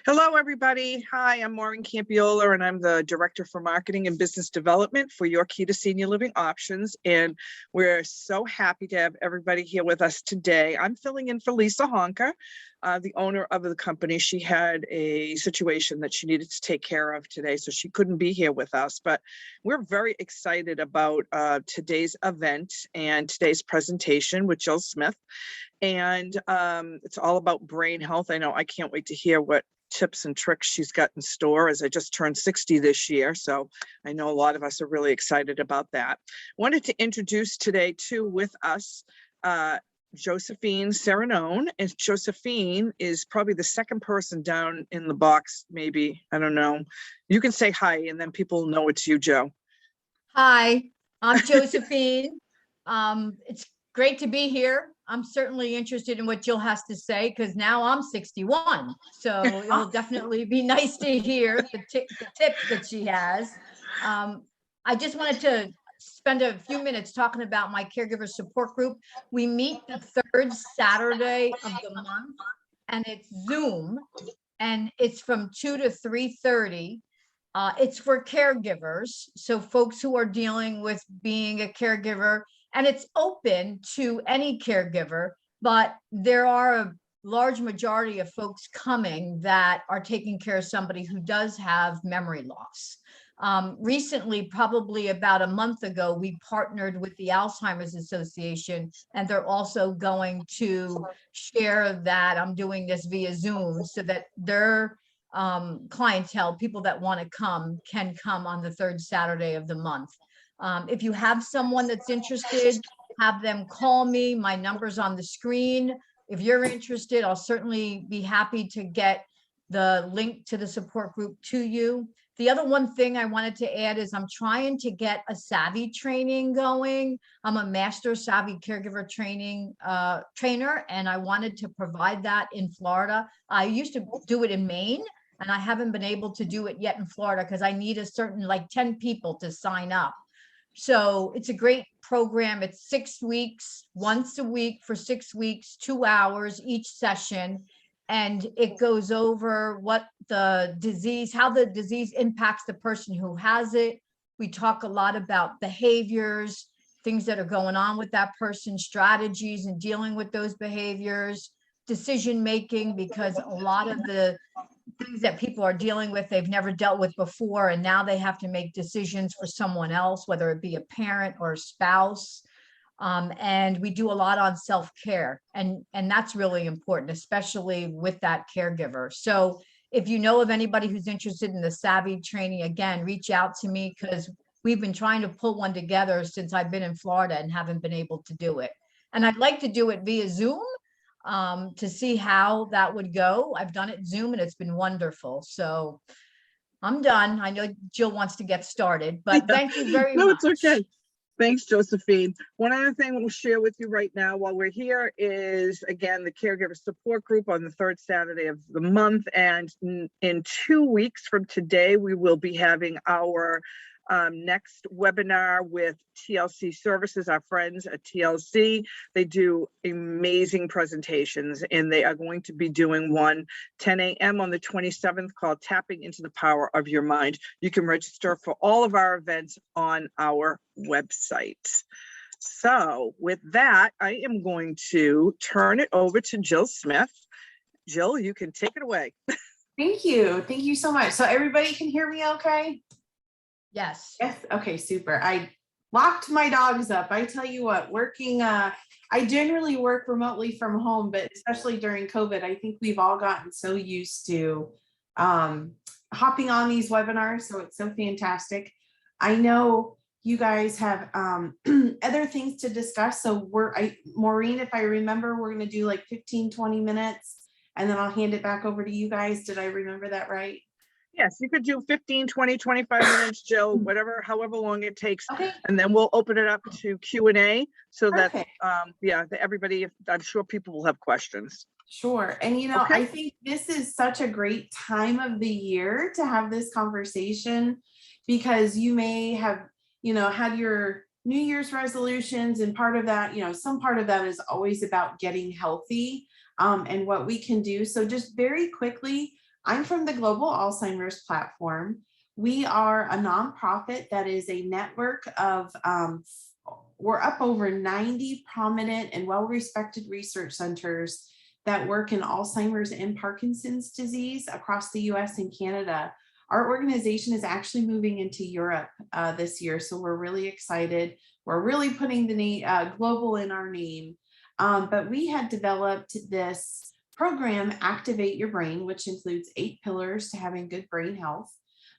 Hello, everybody. Hi, I'm Maureen Campiola, and I'm the Director for Marketing and Business Development for Your Key to Senior Living Options. And we're so happy to have everybody here with us today. I'm filling in for Lisa Honka, the owner of the company. She had a situation that she needed to take care of today, so she couldn't be here with us. But we're very excited about today's event and today's presentation with Jill Smith. And it's all about brain health. I know I can't wait to hear what tips and tricks she's got in store, as I just turned 60 this year. So I know a lot of us are really excited about that. Wanted to introduce today too with us, Josephine Serenone. And Josephine is probably the second person down in the box, maybe, I don't know. You can say hi and then people know it's you, Joe. Hi, I'm Josephine. It's great to be here. I'm certainly interested in what Jill has to say because now I'm 61. So it'll definitely be nice to hear the tips that she has. I just wanted to spend a few minutes talking about my caregiver support group. We meet the third Saturday of the month, and it's Zoom, and it's from 2 to 3:30. It's for caregivers, so folks who are dealing with being a caregiver, and it's open to any caregiver, but there are a large majority of folks coming that are taking care of somebody who does have memory loss. Recently, probably about a month ago, we partnered with the Alzheimer's Association, and they're also going to share that I'm doing this via Zoom so that their clientele, people that want to come, can come on the third Saturday of the month. If you have someone that's interested, have them call me. My number's on the screen. If you're interested, I'll certainly be happy to get the link to the support group to you. The other one thing I wanted to add is I'm trying to get a Savvy training going. I'm a master Savvy caregiver trainer, and I wanted to provide that in Florida. I used to do it in Maine, and I haven't been able to do it yet in Florida because I need a certain 10 people to sign up. So it's a great program. It's 6 weeks, once a week for 6 weeks, 2 hours each session. And it goes over what the disease, how the disease impacts the person who has it. We talk a lot about behaviors, things that are going on with that person, strategies in dealing with those behaviors, decision making, because a lot of the things that people are dealing with, they've never dealt with before, and now they have to make decisions for someone else, whether it be a parent or a spouse. And we do a lot on self-care, and that's really important, especially with that caregiver. So if you know of anybody who's interested in the Savvy training, again, reach out to me, because we've been trying to pull one together since I've been in Florida and haven't been able to do it. And I'd like to do it via Zoom to see how that would go. I've done it Zoom and it's been wonderful. So I'm done. I know Jill wants to get started, but thank you very much. No, it's okay. Thanks, Josephine. One other thing we'll share with you right now while we're here is, again, the caregiver support group on the third Saturday of the month. And in 2 weeks from today, we will be having our next webinar with TLC Services, our friends at TLC. They do amazing presentations, and they are going to be doing one 10 a.m. on the 27th called Tapping into the Power of Your Mind. You can register for all of our events on our website. So with that, I am going to turn it over to Jill Smith. Jill, you can take it away. Thank you. Thank you so much. So everybody can hear me okay? Yes. Yes. Okay, super. I locked my dogs up. I tell you what, working, I generally work remotely from home, but especially during COVID, I think we've all gotten so used to hopping on these webinars. So it's so fantastic. I know you guys have other things to discuss. So Maureen, if I remember, we're going to do 15, 20 minutes, and then I'll hand it back over to you guys. Did I remember that right? Yes, you could do 15, 20, 25 minutes, Jill, whatever, however long it takes. Okay. And then we'll open it up to Q&A so Perfect. that, everybody, I'm sure people will have questions. Sure. And, Okay. I think this is such a great time of the year to have this conversation, because you may have, had your New Year's resolutions, and part of that, some part of that is always about getting healthy. and what we can do. So just very quickly, I'm from the Global Alzheimer's Platform. We are a nonprofit that is a network of, we're up over 90 prominent and well-respected research centers that work in Alzheimer's and Parkinson's disease across the US and Canada. Our organization is actually moving into Europe this year, so we're really excited. We're really putting the global in our name. But we had developed this program, Activate Your Brain, which includes 8 pillars to having good brain health.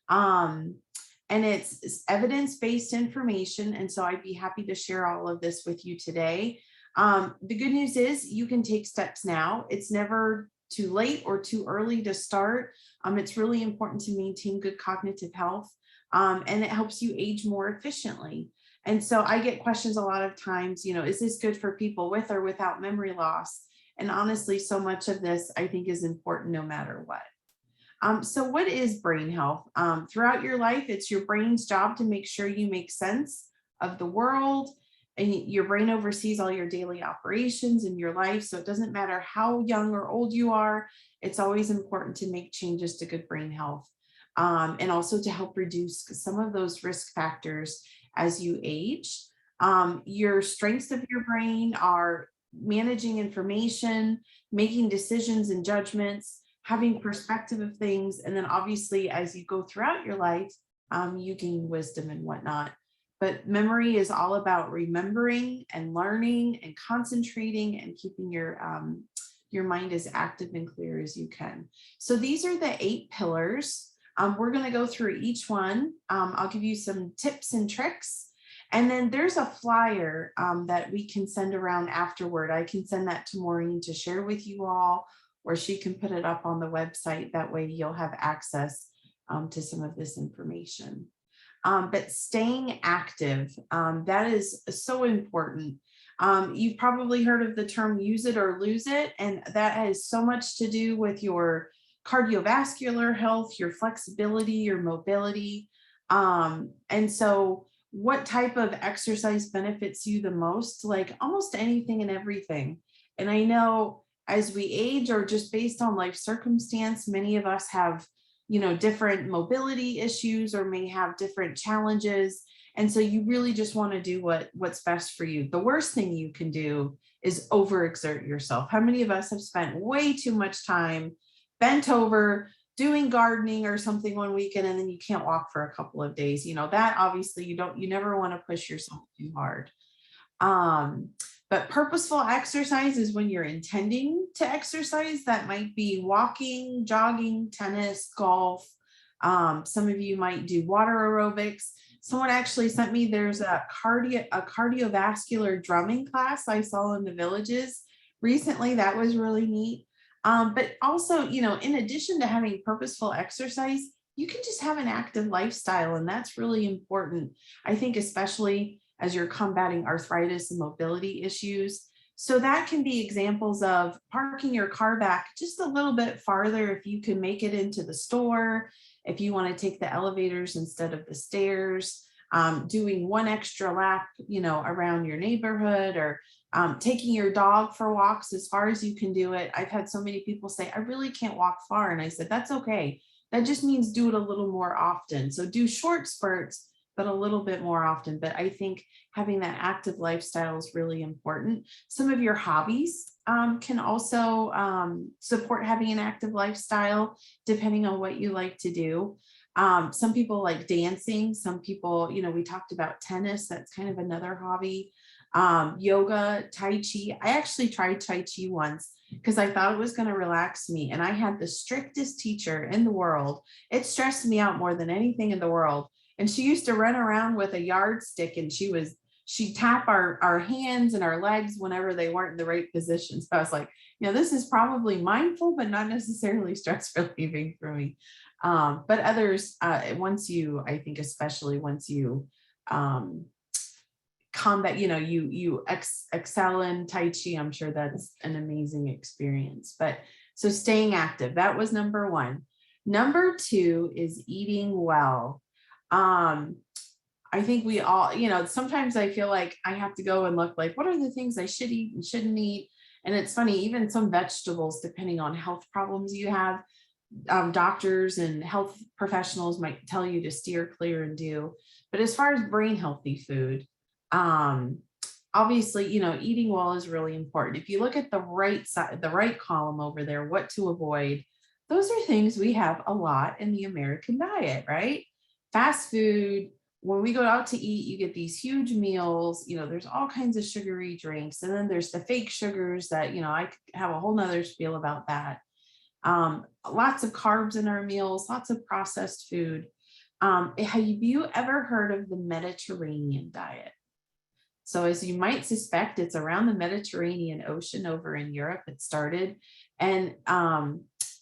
And it's evidence-based information. And so I'd be happy to share all of this with you today. The good news is you can take steps now. It's never too late or too early to start. It's really important to maintain good cognitive health, and it helps you age more efficiently. And so I get questions a lot of times, is this good for people with or without memory loss? And honestly, so much of this I think is important no matter what. So what is brain health? Throughout your life, it's your brain's job to make sure you make sense of the world, and your brain oversees all your daily operations in your life. So it doesn't matter how young or old you are, it's always important to make changes to good brain health, and also to help reduce some of those risk factors as you age. Your strengths of your brain are managing information, making decisions and judgments, having perspective of things. And then obviously, as you go throughout your life, you gain wisdom and whatnot. But memory is all about remembering and learning and concentrating and keeping your mind as active and clear as you can. So these are the 8 pillars. We're going to go through each one. I'll give you some tips and tricks. And then there's a flyer that we can send around afterward. I can send that to Maureen to share with you all, or she can put it up on the website. That way you'll have access to some of this information. But staying active, that is so important. You've probably heard of the term use it or lose it, and that has so much to do with your cardiovascular health, your flexibility, your mobility. And so what type of exercise benefits you the most? Like almost anything and everything. And I know as we age, or just based on life circumstance, many of us have different mobility issues or may have different challenges. And so you really just want to do what's best for you. The worst thing you can do is overexert yourself. How many of us have spent way too much time bent over doing gardening or something one weekend, and then you can't walk for a couple of days? That obviously you never want to push yourself too hard. But purposeful exercise is when you're intending to exercise. That might be walking, jogging, tennis, golf. Some of you might do water aerobics. Someone actually sent me, there's a cardiovascular drumming class I saw in the Villages recently. That was really neat. But also, in addition to having purposeful exercise, you can just have an active lifestyle. And that's really important, I think, especially as you're combating arthritis and mobility issues. So that can be examples of parking your car back just a little bit farther if you can make it into the store, if you want to take the elevators instead of the stairs, doing one extra lap, around your neighborhood, or taking your dog for walks as far as you can do it. I've had so many people say, I really can't walk far. And I said, that's okay. That just means do it a little more often. So do short spurts, but a little bit more often. But I think having that active lifestyle is really important. Some of your hobbies can also support having an active lifestyle, depending on what you like to do. Some people like dancing. Some people, we talked about tennis. That's kind of another hobby. Yoga, Tai Chi. I actually tried Tai Chi once because I thought it was going to relax me. And I had the strictest teacher in the world. It stressed me out more than anything in the world. And she used to run around with a yardstick, and she'd tap our hands and our legs whenever they weren't in the right position. So I was like, this is probably mindful, but not necessarily stress relieving for me. But others, I think especially once you combat, you excel in Tai Chi, I'm sure that's an amazing experience. But so staying active, that was number 1. Number 2 is eating well. I think we all, sometimes I feel like I have to go and look like, what are the things I should eat and shouldn't eat? And it's funny, even some vegetables, depending on health problems you have, doctors and health professionals might tell you to steer clear and do. But as far as brain healthy food, obviously, eating well is really important. If you look at the right side, the right column over there, what to avoid, those are things we have a lot in the American diet, right? Fast food. When we go out to eat, you get these huge meals, there's all kinds of sugary drinks. And then there's the fake sugars that, I could have a whole nother spiel about that. Lots of carbs in our meals, lots of processed food. Have you ever heard of the Mediterranean diet? So as you might suspect, it's around the Mediterranean Ocean over in Europe it started. And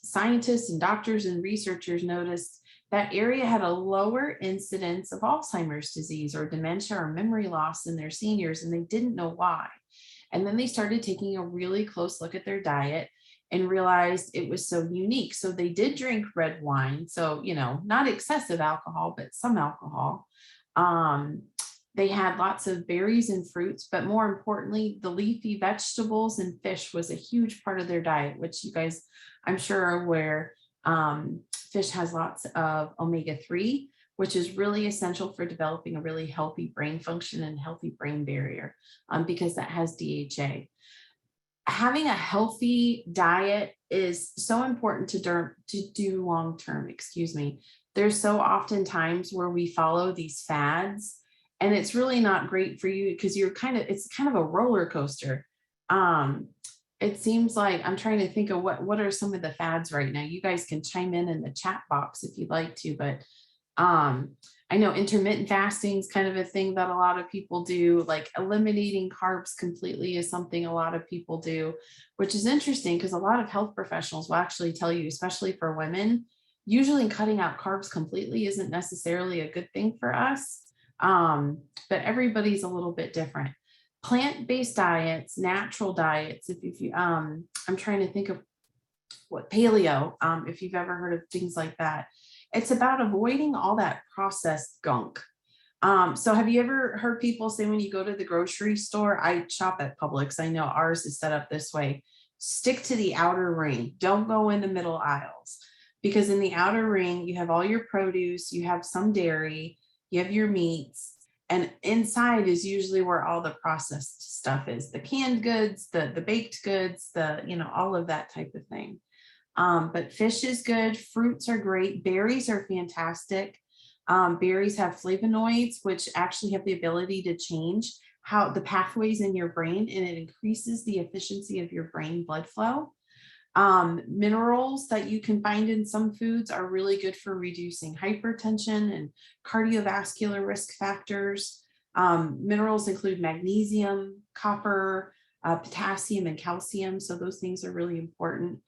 scientists and doctors and researchers noticed that area had a lower incidence of Alzheimer's disease or dementia or memory loss in their seniors, and they didn't know why. And then they started taking a really close look at their diet and realized it was so unique. So they did drink red wine. So, not excessive alcohol, but some alcohol. They had lots of berries and fruits, but more importantly, the leafy vegetables and fish was a huge part of their diet, which you guys, I'm sure, are aware. Fish has lots of omega-3, which is really essential for developing a really healthy brain function and healthy brain barrier, because that has DHA. Having a healthy diet is so important to do long-term, There's so often times where we follow these fads, and it's really not great for you because it's kind of a roller coaster. It seems like I'm trying to think of what are some of the fads right now. You guys can chime in the chat box if you'd like to, but I know intermittent fasting is kind of a thing that a lot of people do, like eliminating carbs completely is something a lot of people do, which is interesting because a lot of health professionals will actually tell you, especially for women, usually cutting out carbs completely isn't necessarily a good thing for us. But everybody's a little bit different. Plant-based diets, natural diets, if you I'm trying to think of what paleo, if you've ever heard of things like that. It's about avoiding all that processed gunk. So have you ever heard people say when you go to the grocery store, I shop at Publix, I know ours is set up this way, stick to the outer ring, don't go in the middle aisles, because in the outer ring, you have all your produce, you have some dairy, you have your meats, and inside is usually where all the processed stuff is, the canned goods, the baked goods, all of that type of thing. But fish is good. Fruits are great. Berries are fantastic. Berries have flavonoids, which actually have the ability to change how the pathways in your brain, and it increases the efficiency of your brain blood flow. Minerals that you can find in some foods are really good for reducing hypertension and cardiovascular risk factors. Minerals include magnesium, copper, potassium, and calcium. So those things are really important.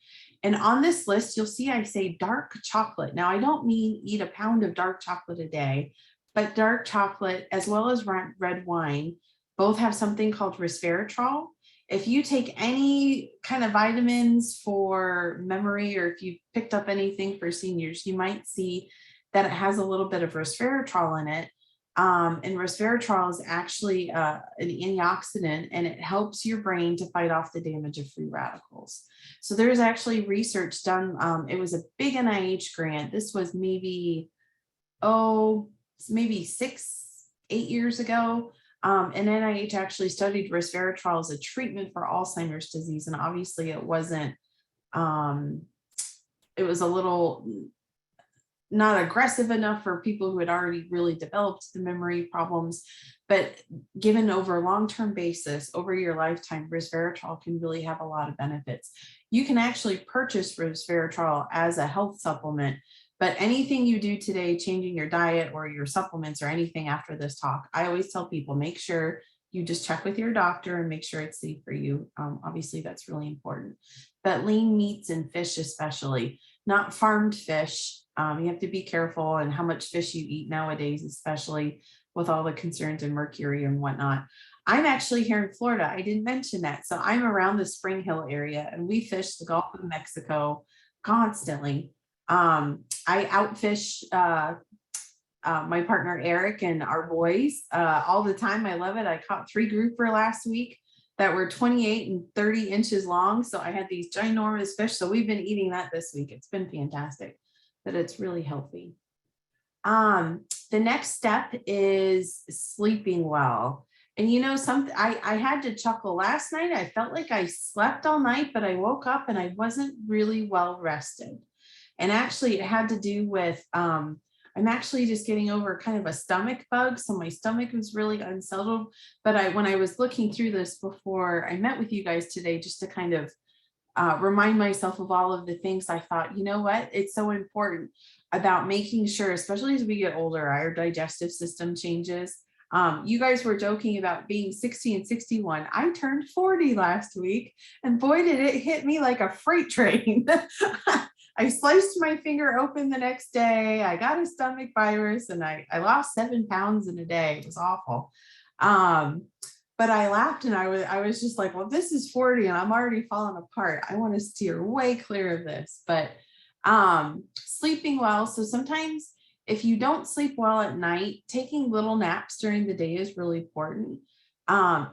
And on this list, you'll see I say dark chocolate. Now, I don't mean eat a pound of dark chocolate a day, but dark chocolate as well as red wine both have something called resveratrol. If you take any kind of vitamins for memory, or if you picked up anything for seniors, you might see that it has a little bit of resveratrol in it. And resveratrol is actually an antioxidant, and it helps your brain to fight off the damage of free radicals. So there's actually research done. It was a big NIH grant. This was maybe 6-8 years ago. And NIH actually studied resveratrol as a treatment for Alzheimer's disease. And obviously it wasn't, it was a little not aggressive enough for people who had already really developed the memory problems, but given over a long-term basis, over your lifetime, resveratrol can really have a lot of benefits. You can actually purchase resveratrol as a health supplement, but anything you do today, changing your diet or your supplements or anything after this talk, I always tell people, make sure you just check with your doctor and make sure it's safe for you. Obviously, that's really important. But lean meats and fish especially, not farmed fish. You have to be careful and how much fish you eat nowadays, especially with all the concerns of mercury and whatnot. I'm actually here in Florida. I didn't mention that. So I'm around the Spring Hill area and we fish the Gulf of Mexico constantly. I outfish my partner Eric and our boys all the time. I love it. I caught 3 grouper last week. that were 28 and 30 inches long. So I had these ginormous fish. So we've been eating that this week. It's been fantastic, but it's really healthy. The next step is sleeping well. And you know, I had to chuckle last night. I felt like I slept all night, but I woke up and I wasn't really well rested. And actually it had to do with, I'm actually just getting over kind of a stomach bug. So my stomach was really unsettled. But when I was looking through this before I met with you guys today, just to kind of remind myself of all of the things, I thought, you know what, it's so important about making sure, especially as we get older, our digestive system changes. You guys were joking about being 60 and 61. I turned 40 last week, and boy, did it hit me like a freight train. I sliced my finger open the next day. I got a stomach virus and I lost 7 pounds in a day. It was awful. But I laughed and I was just like, well, this is 40 and I'm already falling apart. I want to steer way clear of this. But sleeping well. So sometimes if you don't sleep well at night, taking little naps during the day is really important.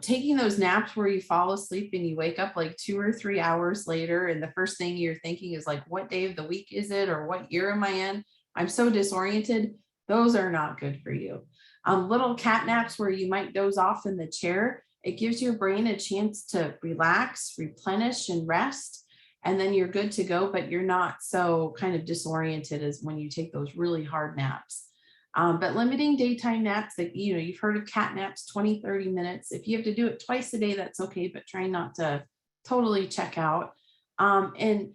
Taking those naps where you fall asleep and you wake up like 2 or 3 hours later, and the first thing you're thinking is like, what day of the week is it? Or what year am I in? I'm so disoriented. Those are not good for you. Little cat naps where you might doze off in the chair, it gives your brain a chance to relax, replenish, and rest. And then you're good to go, but you're not so kind of disoriented as when you take those really hard naps. But limiting daytime naps, like, you know, you've heard of cat naps, 20, 30 minutes. If you have to do it twice a day, that's okay, but try not to totally check out. And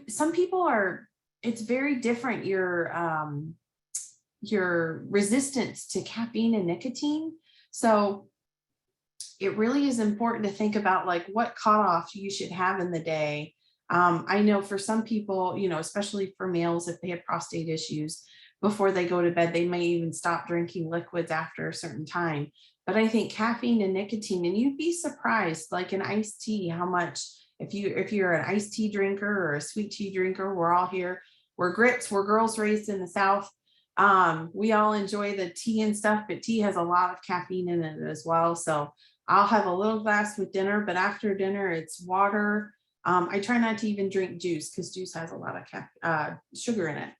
some people are, it's very different. Your resistance to caffeine and nicotine. So it really is important to think about like what cutoff you should have in the day. I know for some people, you know, especially for males, if they have prostate issues, before they go to bed, they may even stop drinking liquids after a certain time. But I think caffeine and nicotine, and you'd be surprised, like an iced tea, how much, if you're an iced tea drinker or a sweet tea drinker, we're all here. We're grits, we're girls raised in the South. We all enjoy the tea and stuff, but tea has a lot of caffeine in it as well. So I'll have a little glass with dinner, but after dinner, it's water. I try not to even drink juice because juice has a lot of sugar in it.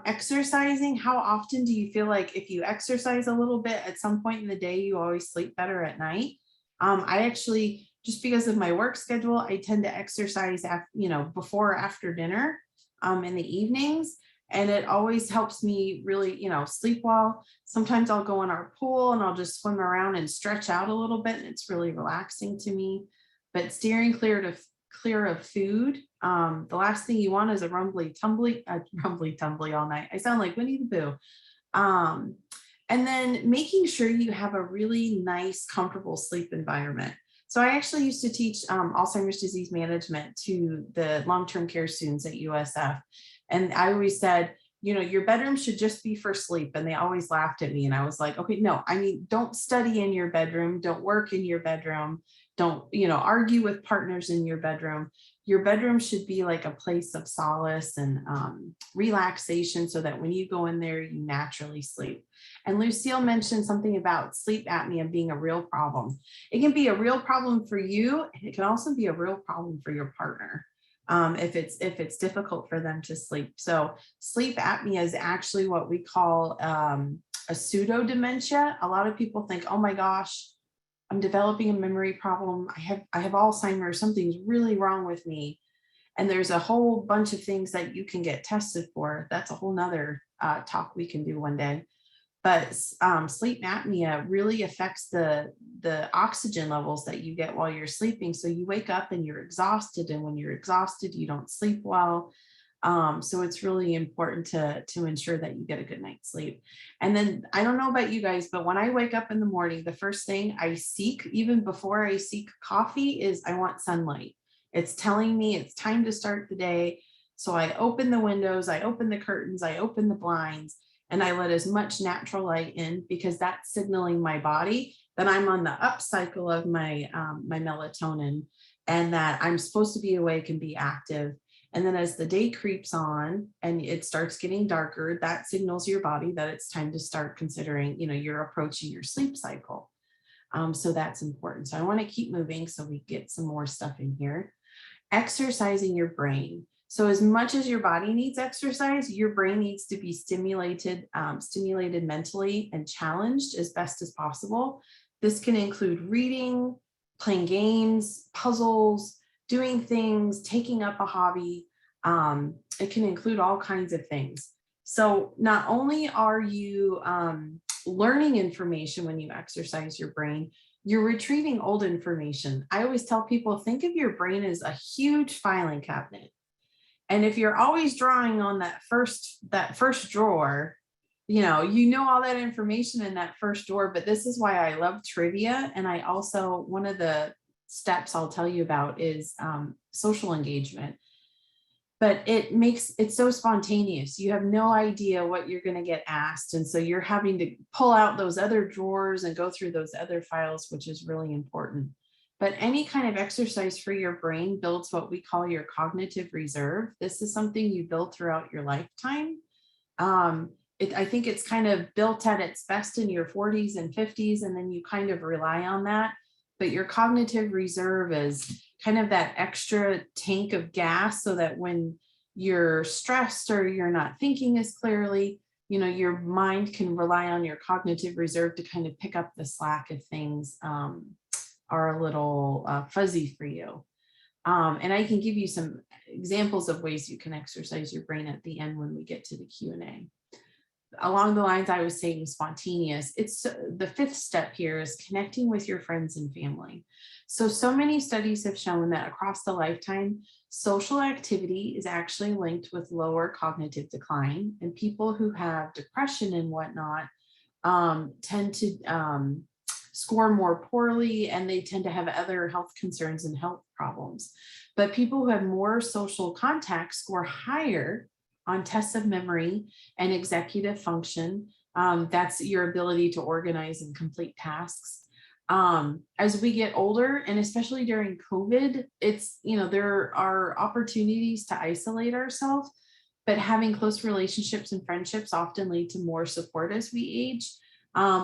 Exercising, how often do you feel like if you exercise a little bit at some point in the day, you always sleep better at night? I actually, just because of my work schedule, I tend to exercise before or after dinner in the evenings. And it always helps me really, sleep well. Sometimes I'll go in our pool and I'll just swim around and stretch out a little bit. And it's really relaxing to me. But steering clear of food. The last thing you want is a rumbly tumbly all night. I sound like Winnie the Pooh. And then making sure you have a really nice, comfortable sleep environment. So I actually used to teach Alzheimer's disease management to the long-term care students at USF. And I always said, your bedroom should just be for sleep. And they always laughed at me. And I was like, okay, no, I mean, don't study in your bedroom. Don't work in your bedroom. Don't, argue with partners in your bedroom. Your bedroom should be like a place of solace and relaxation so that when you go in there, you naturally sleep. And Lucille mentioned something about sleep apnea being a real problem. It can be a real problem for you. And it can also be a real problem for your partner. If it's difficult for them to sleep. So sleep apnea is actually what we call a pseudo dementia. A lot of people think, oh my gosh, I'm developing a memory problem. I have Alzheimer's, something's really wrong with me. And there's a whole bunch of things that you can get tested for. That's a whole nother talk we can do one day. But sleep apnea really affects the oxygen levels that you get while you're sleeping. So you wake up and you're exhausted. And when you're exhausted, you don't sleep well. So it's really important to ensure that you get a good night's sleep. And then I don't know about you guys, but when I wake up in the morning, the first thing I seek, even before I seek coffee, is I want sunlight. It's telling me it's time to start the day. So I open the windows, I open the curtains, I open the blinds, and I let as much natural light in because that's signaling my body that I'm on the up cycle of my melatonin and that I'm supposed to be awake and be active. And then as the day creeps on and it starts getting darker, that signals your body that it's time to start considering, you're approaching your sleep cycle. So that's important. So I want to keep moving so we get some more stuff in here. Exercising your brain. So as much as your body needs exercise, your brain needs to be stimulated mentally and challenged as best as possible. This can include reading, playing games, puzzles, doing things, taking up a hobby. It can include all kinds of things. So not only are you learning information when you exercise your brain, you're retrieving old information. I always tell people, think of your brain as a huge filing cabinet. And if you're always drawing on that first drawer, you know all that information in that first drawer. But this is why I love trivia. And I also, one of the steps I'll tell you about is social engagement. But it's so spontaneous. You have no idea what you're going to get asked. And so you're having to pull out those other drawers and go through those other files, which is really important. But any kind of exercise for your brain builds what we call your cognitive reserve. This is something you build throughout your lifetime. I think it's kind of built at its best in your 40s and 50s, and then you kind of rely on that. But your cognitive reserve is kind of that extra tank of gas, so that when you're stressed or you're not thinking as clearly, your mind can rely on your cognitive reserve to kind of pick up the slack if things are a little fuzzy for you. And I can give you some examples of ways you can exercise your brain at the end when we get to the Q&A. Along the lines I was saying, spontaneous, it's the fifth step here is connecting with your friends and family. So many studies have shown that across the lifetime, social activity is actually linked with lower cognitive decline, and people who have depression and whatnot tend to score more poorly, and they tend to have other health concerns and health problems. But people who have more social contact score higher on tests of memory and executive function. That's your ability to organize and complete tasks. As we get older, and especially during COVID, there are opportunities to isolate ourselves, but having close relationships and friendships often lead to more support as we age,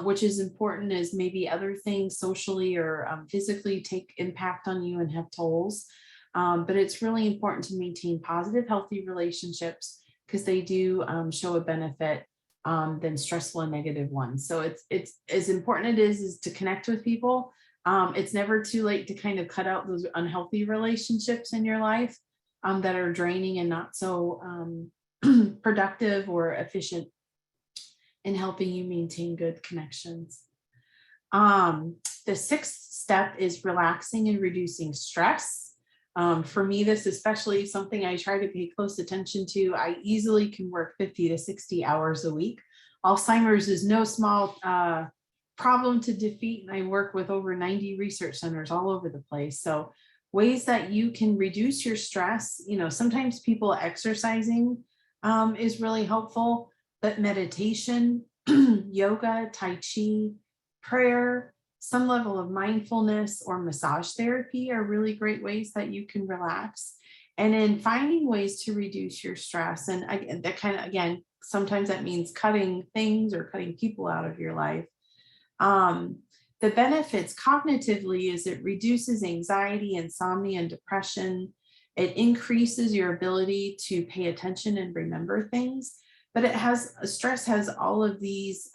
which is important as maybe other things socially or physically take impact on you and have tolls. But it's really important to maintain positive, healthy relationships, because they do show a benefit than stressful and negative ones. So it's as important it is to connect with people. It's never too late to kind of cut out those unhealthy relationships in your life that are draining and not so productive or efficient in helping you maintain good connections. The sixth step is relaxing and reducing stress. For me, this is especially something I try to pay close attention to. I easily can work 50 to 60 hours a week. Alzheimer's is no small problem to defeat, and I work with over 90 research centers all over the place. So ways that you can reduce your stress, sometimes people exercising is really helpful, but meditation, yoga, Tai Chi, prayer, some level of mindfulness or massage therapy are really great ways that you can relax. And in finding ways to reduce your stress, and that kind of, again, sometimes that means cutting things or cutting people out of your life. The benefits cognitively is it reduces anxiety, insomnia, and depression. It increases your ability to pay attention and remember things, but stress has all of these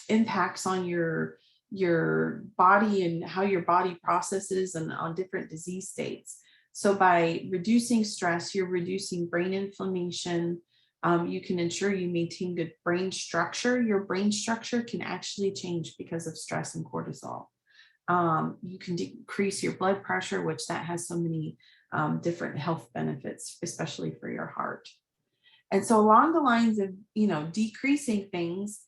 impacts on your body and how your body processes and on different disease states. So by reducing stress, you're reducing brain inflammation. You can ensure you maintain good brain structure. Your brain structure can actually change because of stress and cortisol. You can decrease your blood pressure, which that has so many different health benefits, especially for your heart. And so along the lines of, decreasing things,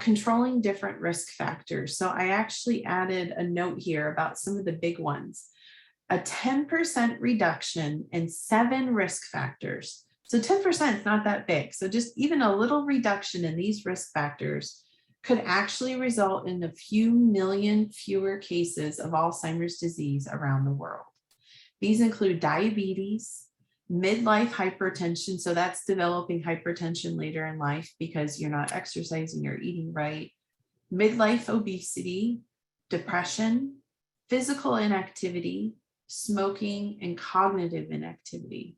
controlling different risk factors. So I actually added a note here about some of the big ones. A 10% reduction in 7 risk factors. So 10% is not that big. So just even a little reduction in these risk factors could actually result in a few million fewer cases of Alzheimer's disease around the world. These include diabetes, midlife hypertension, so that's developing hypertension later in life because you're not exercising or eating right, midlife obesity, depression, physical inactivity, smoking, and cognitive inactivity.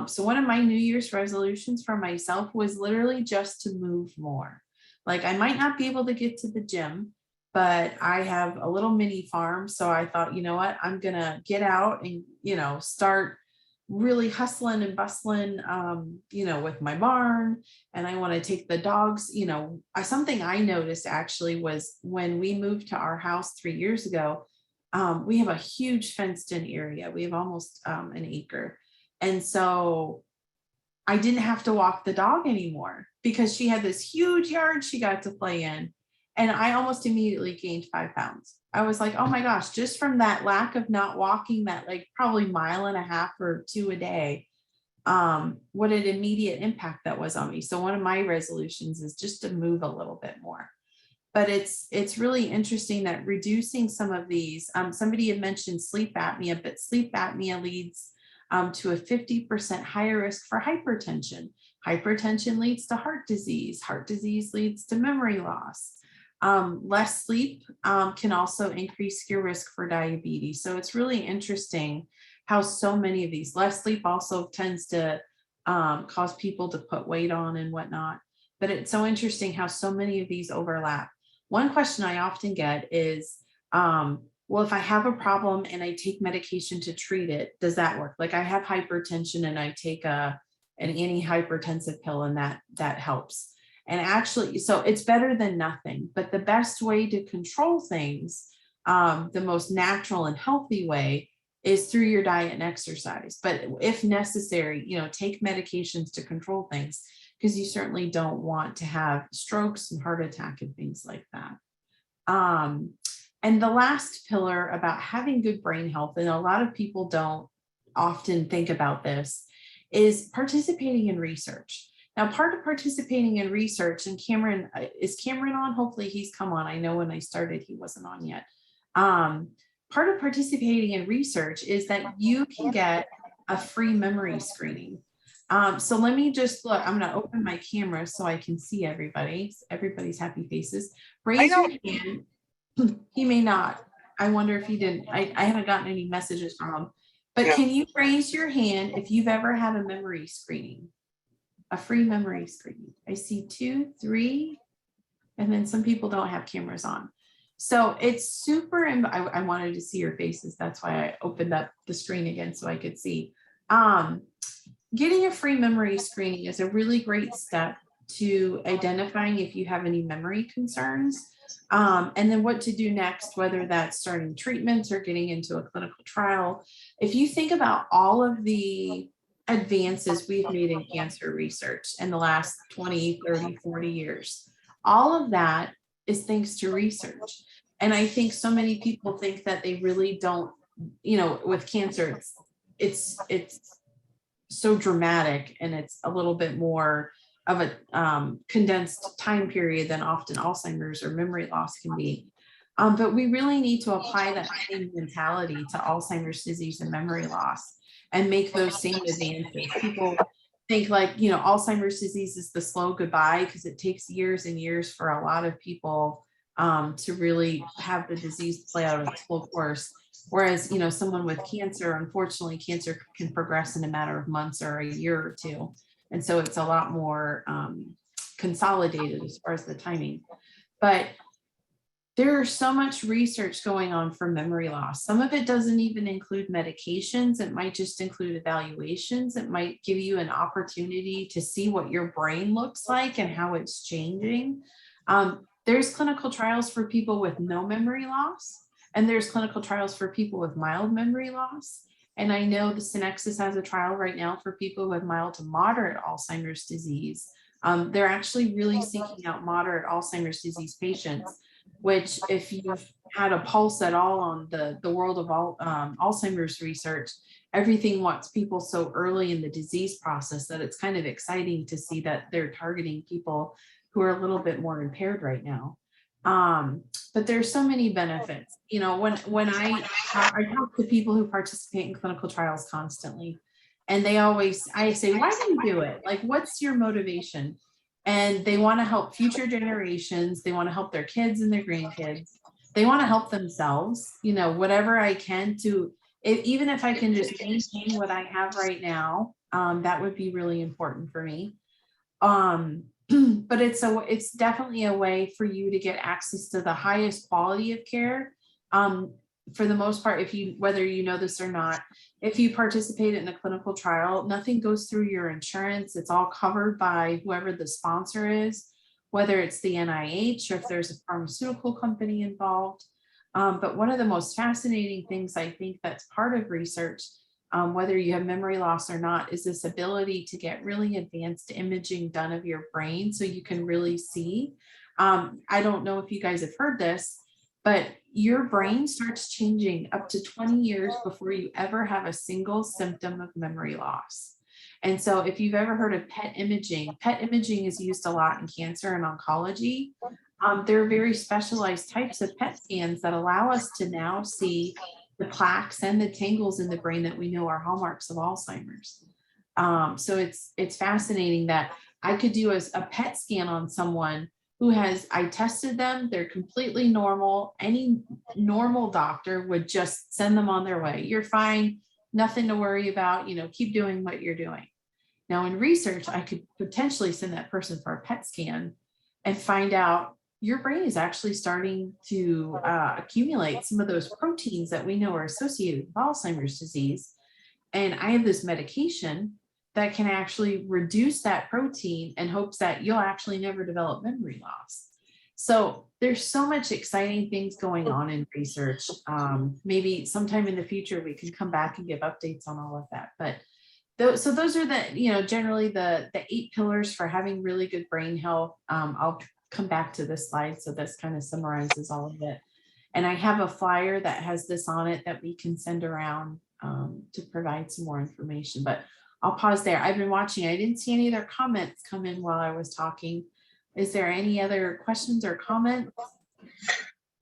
So one of my New Year's resolutions for myself was literally just to move more. Like, I might not be able to get to the gym, but I have a little mini farm. So I thought, you know what, I'm going to get out and, start really hustling and bustling, with my barn. And I want to take the dogs, something I noticed actually was when we moved to our house 3 years ago, we have a huge fenced in area. We have almost an acre. And so I didn't have to walk the dog anymore because she had this huge yard she got to play in. And I almost immediately gained 5 pounds. I was like, oh my gosh, just from that lack of not walking that like probably 1.5 miles or 2 a day, what an immediate impact that was on me. So one of my resolutions is just to move a little bit more. But it's really interesting that reducing some of these, somebody had mentioned sleep apnea, but sleep apnea leads to a 50% higher risk for hypertension. Hypertension leads to heart disease. Heart disease leads to memory loss. Less sleep can also increase your risk for diabetes. So it's really interesting how so many of these, less sleep also tends to cause people to put weight on and whatnot. But it's so interesting how so many of these overlap. One question I often get is, well, if I have a problem and I take medication to treat it, does that work? Like, I have hypertension and I take an antihypertensive pill and that helps. And actually, so it's better than nothing, but the best way to control things, the most natural and healthy way, is through your diet and exercise. But if necessary, take medications to control things, because you certainly don't want to have strokes and heart attack and things like that. And the last pillar about having good brain health, and a lot of people don't often think about this, is participating in research. Now, part of participating in research, and Cameron, is Cameron on? Hopefully he's come on. I know when I started, he wasn't on yet. Part of participating in research is that you can get a free memory screening. So let me just look, I'm going to open my camera so I can see everybody's happy faces. Raise your hand. He may not. I wonder if he didn't. I haven't gotten any messages from him. But yeah. Can you raise your hand if you've ever had a memory screening? A free memory screening. I see 2, 3, and then some people don't have cameras on. So it's super, I wanted to see your faces. That's why I opened up the screen again so I could see. Getting a free memory screening is a really great step to identifying if you have any memory concerns. And then what to do next, whether that's starting treatments or getting into a clinical trial. If you think about all of the advances we've made in cancer research in the last 20, 30, 40 years, all of that is thanks to research. And I think so many people think that they really don't, with cancer, it's so dramatic and it's a little bit more of a condensed time period than often Alzheimer's or memory loss can be. But we really need to apply that same mentality to Alzheimer's disease and memory loss and make those same advances. People think like, Alzheimer's disease is the slow goodbye because it takes years and years for a lot of people to really have the disease play out its full course. Whereas, someone with cancer, unfortunately, cancer can progress in a matter of months or a year or two. And so it's a lot more consolidated as far as the timing. But there's so much research going on for memory loss. Some of it doesn't even include medications. It might just include evaluations. It might give you an opportunity to see what your brain looks like and how it's changing. There's clinical trials for people with no memory loss, and there's clinical trials for people with mild memory loss. And I know the Synexus has a trial right now for people who have mild to moderate Alzheimer's disease. They're actually really seeking out moderate Alzheimer's disease patients, which if you've had a pulse at all on the world of Alzheimer's research, everything wants people so early in the disease process that it's kind of exciting to see that they're targeting people who are a little bit more impaired right now. But there's so many benefits. When I talk to people who participate in clinical trials constantly, and I say, why do you do it? Like, what's your motivation? And they want to help future generations. They want to help their kids and their grandkids. they want to help themselves, whatever I can to, even if I can just maintain what I have right now, that would be really important for me. But it's definitely a way for you to get access to the highest quality of care. For the most part, whether you know this or not, if you participate in a clinical trial, nothing goes through your insurance. It's all covered by whoever the sponsor is, whether it's the NIH or if there's a pharmaceutical company involved. But one of the most fascinating things I think that's part of research, whether you have memory loss or not, is this ability to get really advanced imaging done of your brain so you can really see. I don't know if you guys have heard this, but your brain starts changing up to 20 years before you ever have a single symptom of memory loss. And so if you've ever heard of PET imaging is used a lot in cancer and oncology. There are very specialized types of PET scans that allow us to now see the plaques and the tangles in the brain that we know are hallmarks of Alzheimer's. So it's fascinating that I could do a PET scan on someone who I tested them, they're completely normal. Any normal doctor would just send them on their way. You're fine, nothing to worry about, keep doing what you're doing. Now in research, I could potentially send that person for a PET scan and find out your brain is actually starting to accumulate some of those proteins that we know are associated with Alzheimer's disease. And I have this medication that can actually reduce that protein in hopes that you'll actually never develop memory loss. So there's so much exciting things going on in research. Maybe sometime in the future, we can come back and give updates on all of that. But so those are generally the 8 pillars for having really good brain health. I'll come back to this slide. So this kind of summarizes all of it. And I have a flyer that has this on it that we can send around to provide some more information, but I'll pause there. I've been watching. I didn't see any other comments come in while I was talking. Is there any other questions or comments?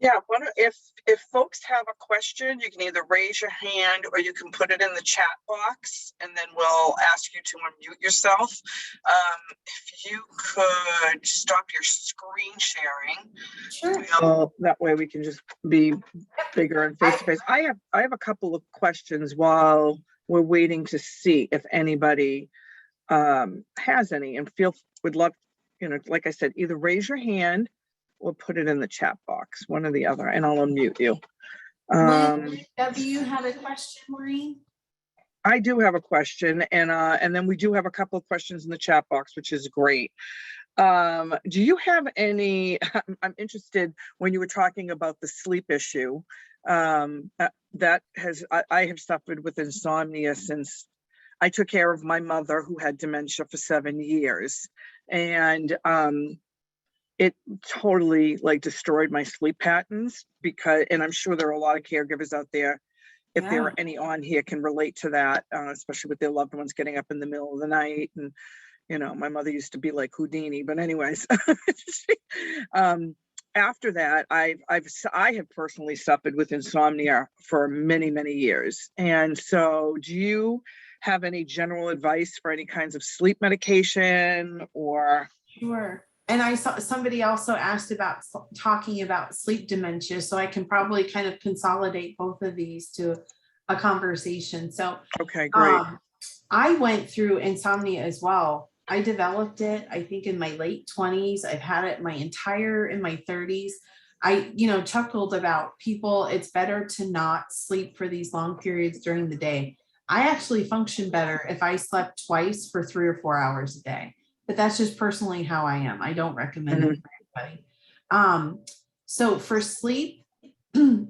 Yeah, if folks have a question, you can either raise your hand or you can put it in the chat box, and then we'll ask you to unmute yourself. If you could stop your screen sharing, Sure. That way we can just be bigger and face to face. I have a couple of questions while we're waiting to see if anybody has any, and would love, like I said, either raise your hand or put it in the chat box, one or the other, and I'll unmute you. W had a question, Maureen? I do have a question, and then we do have a couple of questions in the chat box, which is great. Do you have any, I'm interested when you were talking about the sleep issue, I have suffered with insomnia since I took care of my mother who had dementia for 7 years, and it totally destroyed my sleep patterns and I'm sure there are a lot of caregivers out there, if there are any on here, can relate to that, especially with their loved ones getting up in the middle of the night. And my mother used to be like Houdini, but anyways, after that, I have personally suffered with insomnia for many, many years. And so do you have any general advice for any kinds of sleep medication or? Sure. And I saw somebody also asked about talking about sleep dementia. So I can probably kind of consolidate both of these to a conversation. So, okay, great. I went through insomnia as well. I developed it, I think, in my late 20s. I've had it in my 30s. I, chuckled about people. It's better to not sleep for these long periods during the day. I actually function better if I slept twice for 3 or 4 hours a day. But that's just personally how I am. I don't recommend it for anybody. So for sleep, you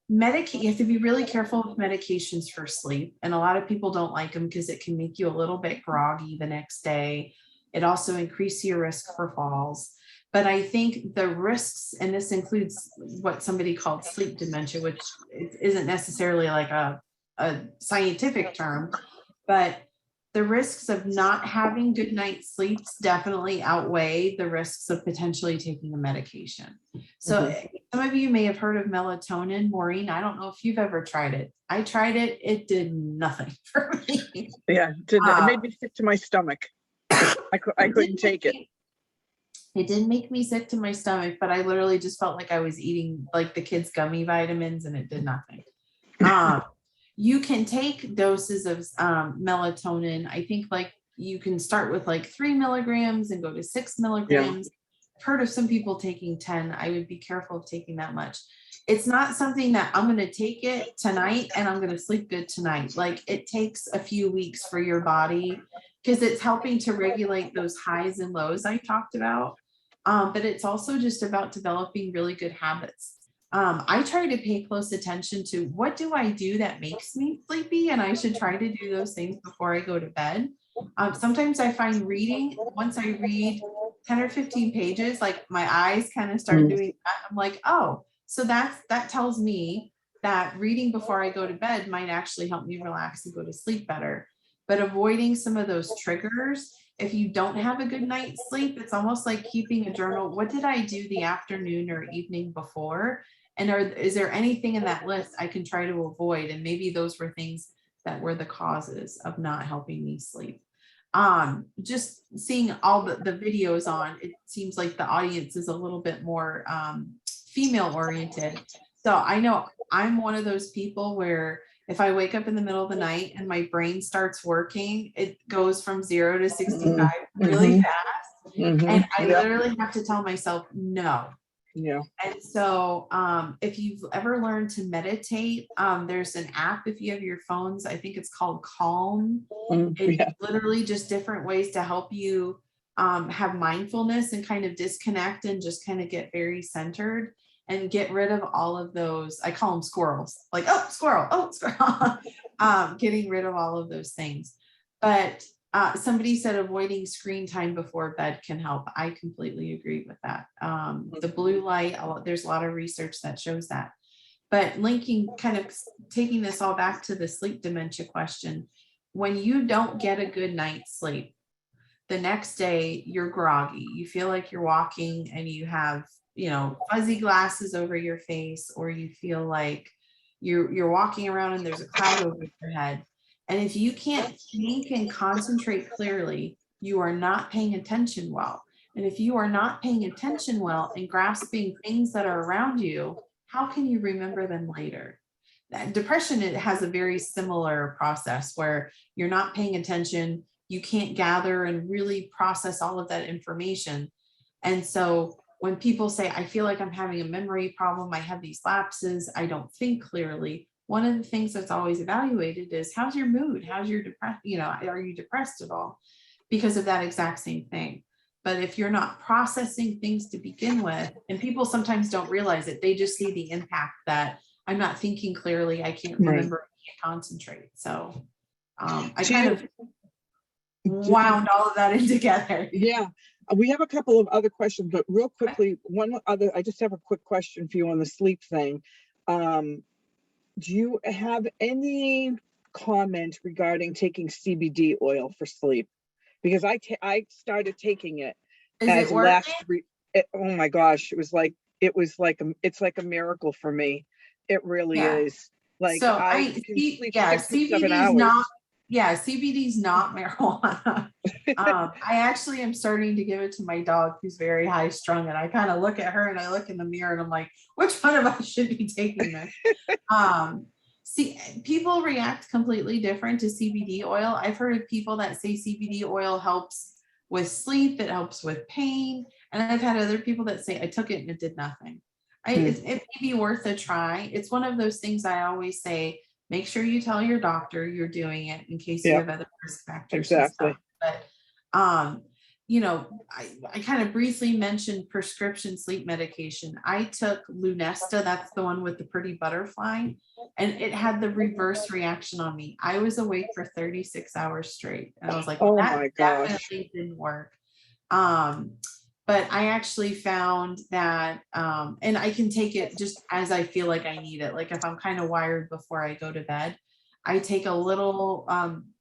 have to be really careful with medications for sleep. And a lot of people don't like them because it can make you a little bit groggy the next day. It also increases your risk for falls. But I think the risks, and this includes what somebody called sleep dementia, which isn't necessarily like a scientific term, but the risks of not having good night's sleeps definitely outweigh the risks of potentially taking a medication. So some of you may have heard of melatonin. Maureen, I don't know if you've ever tried it. I tried it. It did nothing for me. Yeah, it made me sick to my stomach. I couldn't take it. It didn't make me sick to my stomach, but I literally just felt like I was eating like the kids' gummy vitamins, and it did nothing. You can take doses of melatonin. I think like you can start with like 3 milligrams and go to 6 milligrams. I've heard of some people taking 10. I would be careful of taking that much. It's not something that I'm going to take it tonight and I'm going to sleep good tonight. Like it takes a few weeks for your body, because it's helping to regulate those highs and lows I talked about. But it's also just about developing really good habits. I try to pay close attention to what do I do that makes me sleepy, and I should try to do those things before I go to bed. Sometimes I find reading, once I read 10 or 15 pages, like my eyes kind of start doing that. I'm like, oh, so that tells me that reading before I go to bed might actually help me relax and go to sleep better. But avoiding some of those triggers, if you don't have a good night's sleep, it's almost like keeping a journal. What did I do the afternoon or evening before? And is there anything in that list I can try to avoid? And maybe those were things that were the causes of not helping me sleep. Just seeing all the videos on, it seems like the audience is a little bit more female oriented. So I know I'm one of those people where if I wake up in the middle of the night and my brain starts working, it goes from 0 to 65 really fast. And I literally have to tell myself, no. Yeah. And so if you've ever learned to meditate, there's an app if you have your phones, I think it's called Calm. It's literally just different ways to help you have mindfulness and kind of disconnect and just kind of get very centered and get rid of all of those. I call them squirrels, like, oh, squirrel, oh, squirrel. Getting rid of all of those things. But somebody said avoiding screen time before bed can help. I completely agree with that. The blue light, there's a lot of research that shows that. But linking, kind of taking this all back to the sleep dementia question, when you don't get a good night's sleep, the next day you're groggy. You feel like you're walking and you have, fuzzy glasses over your face, or you feel like you're walking around and there's a cloud over your head. And if you can't think and concentrate clearly, you are not paying attention well. And if you are not paying attention well and grasping things that are around you, how can you remember them later? Depression, it has a very similar process where you're not paying attention, you can't gather and really process all of that information. And so when people say, I feel like I'm having a memory problem, I have these lapses, I don't think clearly, one of the things that's always evaluated is, how's your mood? How's your depression? Are you depressed at all? Because of that exact same thing. But if you're not processing things to begin with, and people sometimes don't realize it, they just see the impact that I'm not thinking clearly, I can't remember, I can't concentrate. So I kind of wound all of that in together. Yeah. We have a couple of other questions, but real quickly, I just have a quick question for you on the sleep thing. Do you have any comment regarding taking CBD oil for sleep? Because I started taking it as oh my gosh, it's like a miracle for me. It really is. Like, so I can sleep 6 to 7 hours. CBD is not marijuana. I actually am starting to give it to my dog, who's very high strung, and I kind of look at her and I look in the mirror and I'm like, which one of us should be taking this? See, people react completely different to CBD oil. I've heard of people that say CBD oil helps with sleep, it helps with pain, and I've had other people that say I took it and it did nothing. It may be worth a try. It's one of those things I always say, make sure you tell your doctor you're doing it in case you have other risk factors. Exactly. But I kind of briefly mentioned prescription sleep medication. I took Lunesta, that's the one with the pretty butterfly, and it had the reverse reaction on me. I was awake for 36 hours straight. And I was like, oh that my gosh, definitely didn't work. But I actually found that, and I can take it just as I feel like I need it. Like if I'm kind of wired before I go to bed, I take a little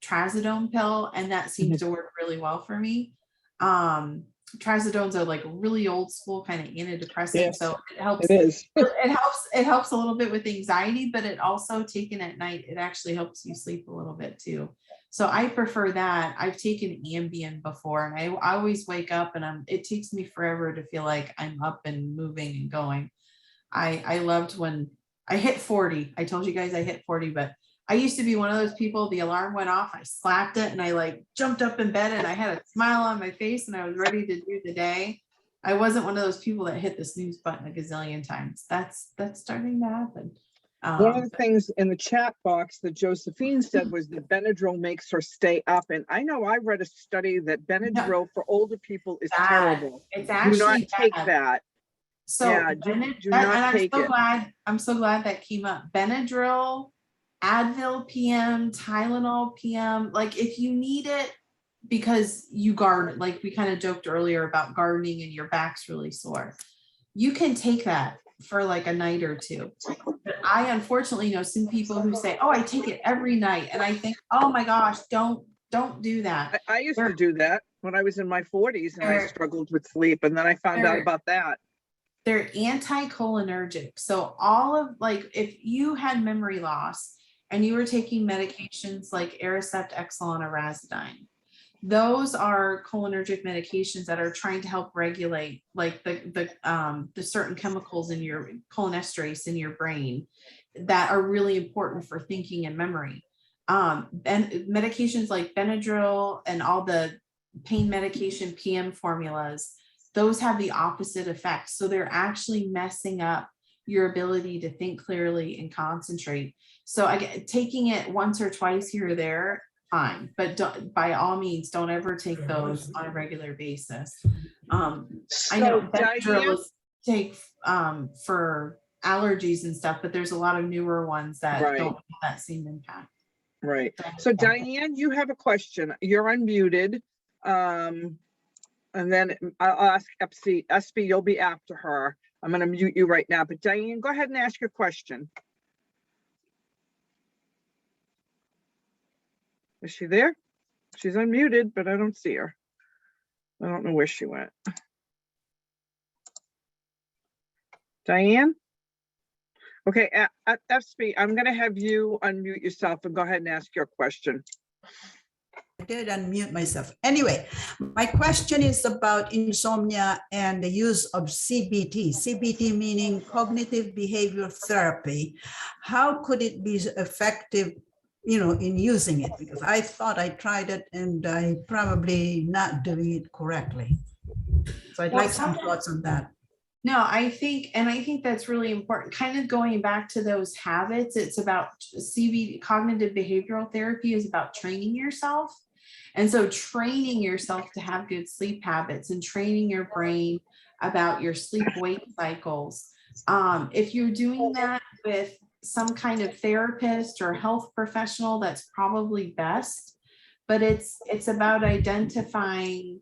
trazodone pill, and that seems to work really well for me. Trazodones are like really old school kind of antidepressant. Yes, so it helps. It helps a little bit with anxiety, but it also, taken at night, it actually helps you sleep a little bit too. So I prefer that. I've taken Ambien before, and I always wake up and it takes me forever to feel like I'm up and moving and going. I loved when I hit 40. I told you guys I hit 40, but I used to be one of those people, the alarm went off, I slapped it, and I like jumped up in bed and I had a smile on my face and I was ready to do the day. I wasn't one of those people that hit the snooze button a gazillion times. That's starting to happen. One of the things in the chat box that Josephine said was that Benadryl makes her stay up. And I know I read a study that Benadryl for older people is terrible. It's Do not actually take bad. that. So Yeah, do not take it. I'm so glad that came up. Benadryl, Advil PM, Tylenol PM, like if you need it because you garden, like we kind of joked earlier about gardening and your back's really sore, you can take that for like a night or two. But I unfortunately know some people who say, oh, I take it every night. And I think, oh my gosh, don't do that. I used to do that when I was in my 40s and I struggled with sleep. And then I found out about that. They're anticholinergic. So all of like, if you had memory loss and you were taking medications like Aricept, Exelon, or Razidine, those are cholinergic medications that are trying to help regulate like the certain chemicals in your cholinesterase in your brain that are really important for thinking and memory. And medications like Benadryl and all the pain medication PM formulas, those have the opposite effect. So they're actually messing up your ability to think clearly and concentrate. So taking it once or twice here or there, fine, but by all means, don't ever take those on a regular basis. I know Benadryl is take for allergies and stuff, but there's a lot of newer ones that don't have that same impact. Right. So Diane, you have a question. You're unmuted. And then I'll ask Espy, you'll be after her. I'm going to mute you right now, but Diane, go ahead and ask your question. Is she there? She's unmuted, but I don't see her. I don't know where she went. Diane? Okay, Espy, I'm going to have you unmute yourself and go ahead and ask your question. I did unmute myself. Anyway, my question is about insomnia and the use of CBT. CBT meaning cognitive behavioral therapy. How could it be effective, in using it? Because I thought I tried it and I probably not doing it correctly. So I'd like some thoughts on that. No, I think that's really important. Kind of going back to those habits, it's about CBT, cognitive behavioral therapy is about training yourself. And so training yourself to have good sleep habits and training your brain about your sleep-wake cycles. If you're doing that with some kind of therapist or health professional, that's probably best. But it's about identifying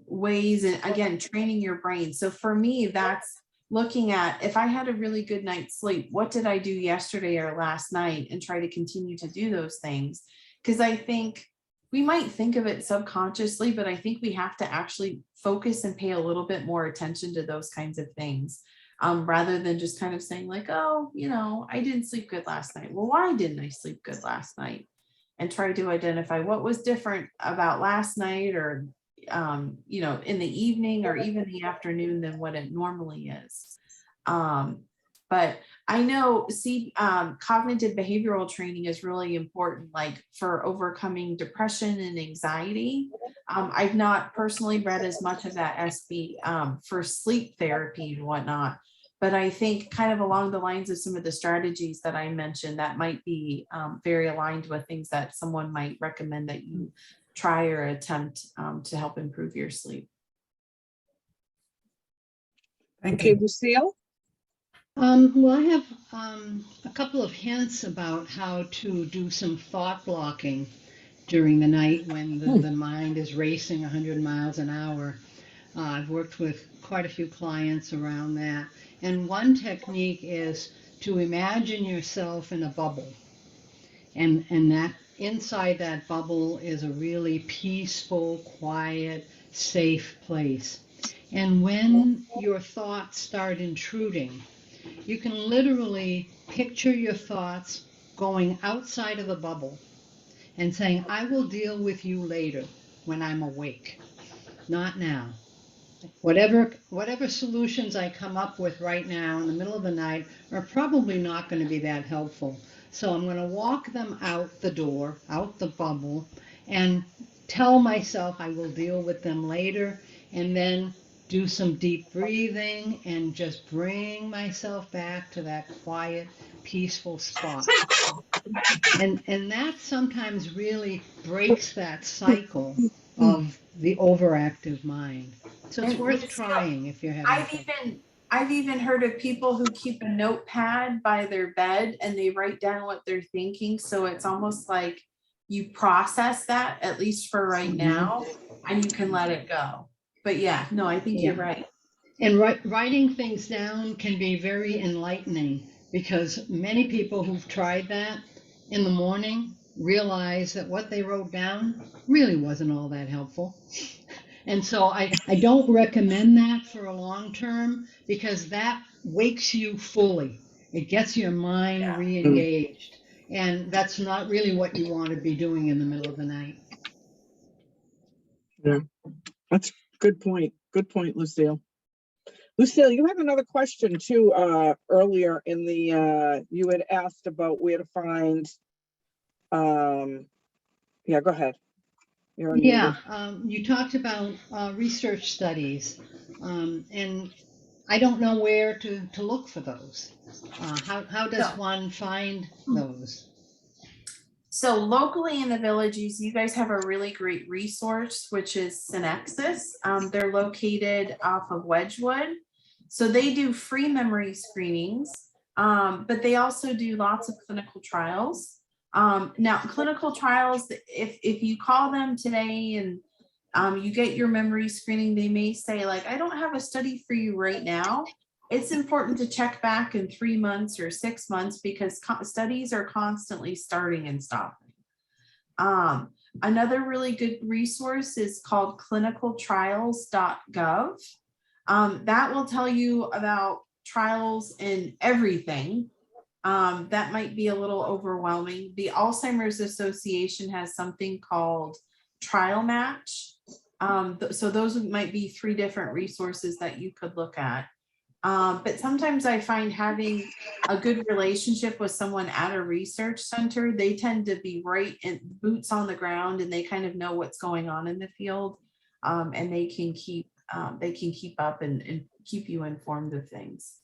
ways and again training your brain. So for me, that's looking at, if I had a really good night's sleep, what did I do yesterday or last night, and try to continue to do those things. Because I think we might think of it subconsciously, but I think we have to actually focus and pay a little bit more attention to those kinds of things, rather than just kind of saying like, oh, I didn't sleep good last night. Well, why didn't I sleep good last night? And try to identify what was different about last night, or in the evening or even the afternoon than what it normally is. But I know, cognitive behavioral training is really important, like for overcoming depression and anxiety. I've not personally read as much of that SB for sleep therapy and whatnot, but I think kind of along the lines of some of the strategies that I mentioned, that might be very aligned with things that someone might recommend that you try or attempt to help improve your sleep. Thank Okay, you. Lucille? Well, I have a couple of hints about how to do some thought blocking during the night when the mind is racing 100 miles an hour. I've worked with quite a few clients around that. And one technique is to imagine yourself in a bubble. And that inside that bubble is a really peaceful, quiet, safe place. And when your thoughts start intruding, you can literally picture your thoughts going outside of the bubble and saying, I will deal with you later when I'm awake, not now. Whatever solutions I come up with right now in the middle of the night are probably not going to be that helpful. So I'm going to walk them out the door, out the bubble, and tell myself I will deal with them later, and then do some deep breathing and just bring myself back to that quiet, peaceful spot. And that sometimes really breaks that cycle of the overactive mind. So it's And worth Lucille, trying if you're having I've trouble. even heard of people who keep a notepad by their bed and they write down what they're thinking. So it's almost like you process that, at least for right now, and you can let it go. But yeah, no, I think you're Yeah. right. And writing things down can be very enlightening, because many people who've tried that in the morning realize that what they wrote down really wasn't all that helpful. And so I don't recommend that for a long term, because that wakes you fully. It gets your mind Yeah. re-engaged. And that's not really what you want to be doing in the middle of the night. Yeah, that's good point. Good point, Lucille. Lucille, you had another question too, earlier in the, you had asked about where to find, yeah, go ahead. You're unmuted. Yeah, you talked about research studies, and I don't know where to look for those. How does one find those? So locally in the villages, you guys have a really great resource, which is Synexus. They're located off of Wedgwood. So they do free memory screenings, but they also do lots of clinical trials. Now, clinical trials, if you call them today and you get your memory screening, they may say like, I don't have a study for you right now. It's important to check back in 3 months or 6 months, because studies are constantly starting and stopping. Another really good resource is called clinicaltrials.gov. That will tell you about trials in everything. That might be a little overwhelming. The Alzheimer's Association has something called Trial Match. So those might be 3 different resources that you could look at. But sometimes I find having a good relationship with someone at a research center, they tend to be right in boots on the ground, and they kind of know what's going on in the field. And they can keep up and keep you informed of things.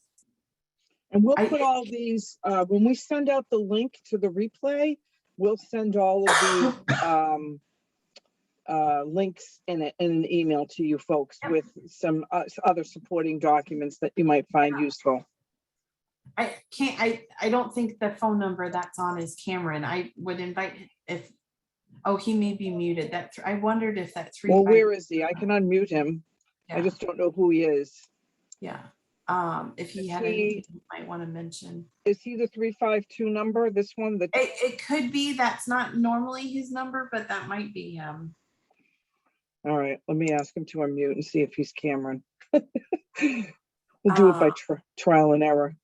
And we'll put all these, when we send out the link to the replay, we'll send all of the links in an email to you folks with some other supporting documents that you might find useful. I don't think the phone number that's on is Cameron. I would invite he may be muted. I wondered if that 3. Well, where is he? I can unmute him. Yeah. I just don't know who he is. Yeah. If he had anything you might want to mention. Is he the 352 number? This one? It could be. That's not normally his number, but that might be him. All right, let me ask him to unmute and see if he's Cameron. We'll do it by trial and error.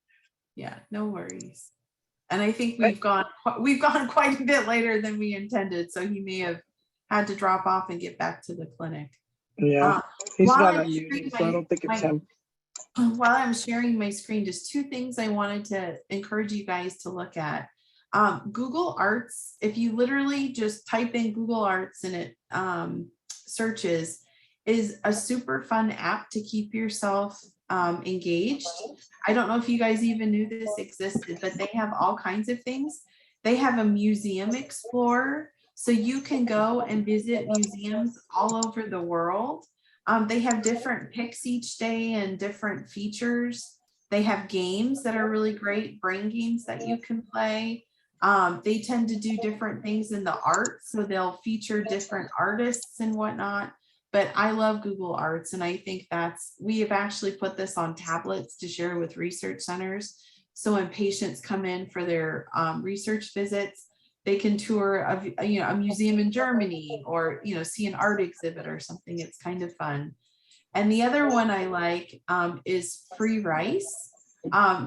Yeah, no worries. And I think we've gone quite a bit later than we intended, so he may have had to drop off and get back to the clinic. Yeah, he's not unmuted, so I don't think it's him. While I'm sharing my screen, just 2 things I wanted to encourage you guys to look at. Google Arts, if you literally just type in Google Arts and it searches, is a super fun app to keep yourself engaged. I don't know if you guys even knew this existed, but they have all kinds of things. They have a museum explorer, so you can go and visit museums all over the world. They have different picks each day and different features. They have games that are really great, brain games that you can play. They tend to do different things in the art, so they'll feature different artists and whatnot. But I love Google Arts, and I think we have actually put this on tablets to share with research centers. So when patients come in for their research visits, they can tour a museum in Germany, or see an art exhibit or something. It's kind of fun. And the other one I like is Free Rice.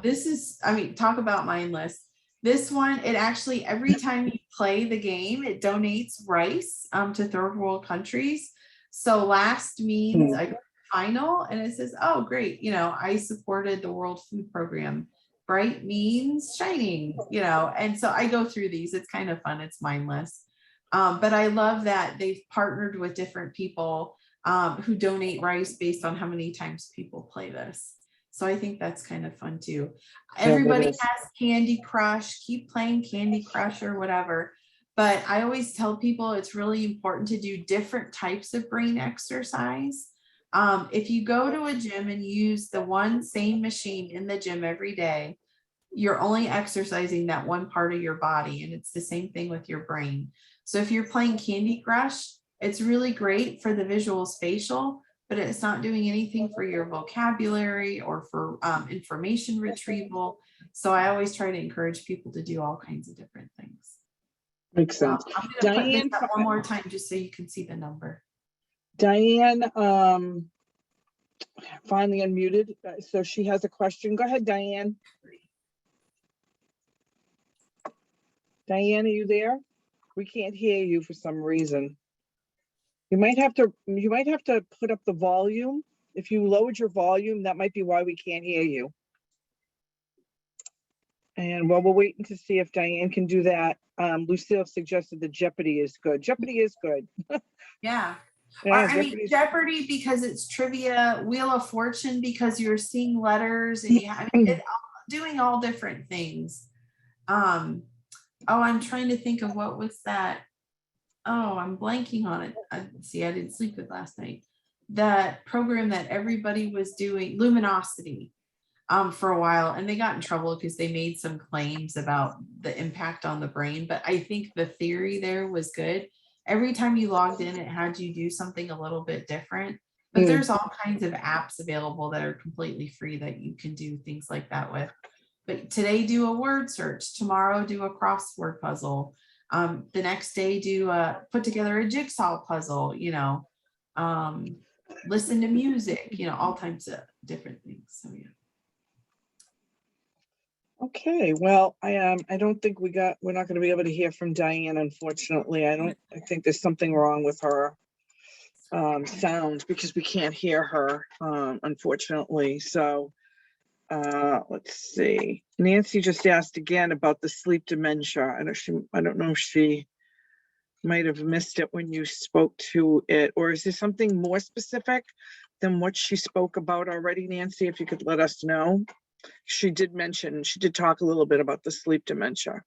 This is, talk about mindless. This one, it actually, every time you play the game, it donates rice to third world countries. So last means I go to the final and it says, oh, great. You know, I supported the World Food Program. Bright means shining, you know, and so I go through these. It's kind of fun. It's mindless. But I love that they've partnered with different people who donate rice based on how many times people play this. So I think that's kind of fun too. Everybody has Candy Crush, keep playing Candy Crush or whatever. But I always tell people it's really important to do different types of brain exercise. If you go to a gym and use the same machine in the gym every day, you're only exercising that one part of your body. And it's the same thing with your brain. So if you're playing Candy Crush, it's really great for the visual spatial, but it's not doing anything for your vocabulary or for information retrieval. So I always try to encourage people to do all kinds of different things. Makes sense. I'm going to put this up one more time just so you can see the number. Diane finally unmuted, so she has a question. Go ahead, Diane. Diane, are you there? We can't hear you for some reason. You might have to put up the volume. If you lowered your volume, that might be why we can't hear you. And while we're waiting to see if Diane can do that, Lucille suggested that Jeopardy is good. Jeopardy is good. Yeah. Yeah, I mean, Jeopardy because it's trivia, Wheel of Fortune because you're seeing letters and doing all different things. Oh, I'm trying to think of what was that. Oh, I'm blanking on it. See, I didn't sleep good last night. That program that everybody was doing, Luminosity, for a while, and they got in trouble because they made some claims about the impact on the brain. But I think the theory there was good. Every time you logged in, it had you do something a little bit different. But there's all kinds of apps available that are completely free that you can do things like that with. But today, do a word search. Tomorrow, do a crossword puzzle. The next day, put together a jigsaw puzzle. You know, listen to music. You know, all types of different things. So yeah. Okay, well, I don't think we're not going to be able to hear from Diane, unfortunately. I think there's something wrong with her sound because we can't hear her, unfortunately. So let's see. Nancy just asked again about the sleep dementia. I don't know if she might have missed it when you spoke to it, or is there something more specific than what she spoke about already, Nancy? If you could let us know. She did talk a little bit about the sleep dementia.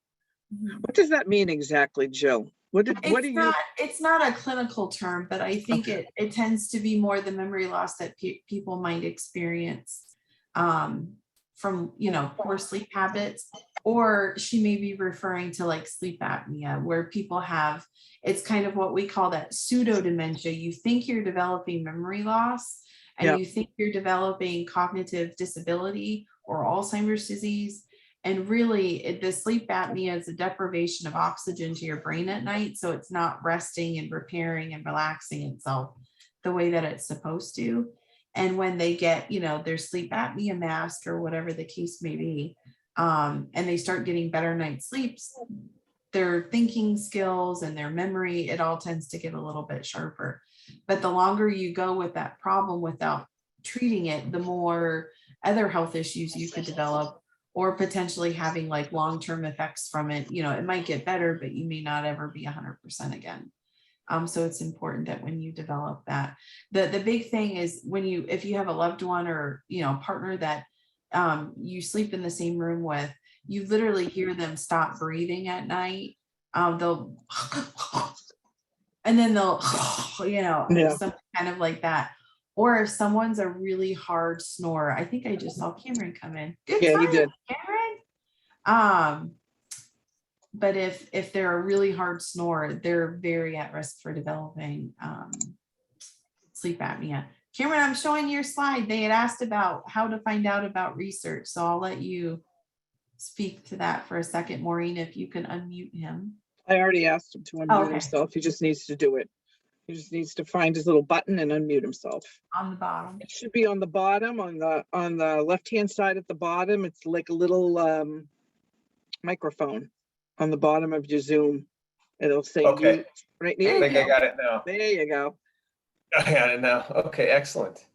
What does that mean exactly, Jill? It's not a clinical term, but I think it tends to be more the memory loss that people might experience from, you know, poor sleep habits, or she may be referring to like sleep apnea, where people have, it's kind of what we call that pseudo dementia. You think you're developing memory loss and you think you're developing cognitive disability or Alzheimer's disease. And really, the sleep apnea is a deprivation of oxygen to your brain at night. So it's not resting and repairing and relaxing itself the way that it's supposed to. And when they get, you know, their sleep apnea mask or whatever the case may be, and they start getting better night's sleeps, their thinking skills and their memory, it all tends to get a little bit sharper. But the longer you go with that problem without treating it, the more other health issues you could develop, or potentially having like long-term effects from it. You know, it might get better, but you may not ever be 100% again. So it's important that when you develop that, the big thing is if you have a loved one or, you know, partner that you sleep in the same room with, you literally hear them stop breathing at night. They'll, and then they'll, you know, something kind of like that. Or if someone's a really hard snorer, I think I just saw Cameron come in. Good yeah, time, he did. Cameron. But if they're a really hard snorer, they're very at risk for developing sleep apnea. Cameron, I'm showing your slide. They had asked about how to find out about research. So I'll let you speak to that for a second. Maureen, if you can unmute him. I already asked him to unmute himself. He just needs to do it. He just needs to find his little button and unmute himself. On the bottom. It should be on the bottom, on the left-hand side at the bottom. It's like a little microphone on the bottom of your Zoom. It'll say Okay. mute right I near think you. I got it now. There you go. I got it now. Okay, excellent.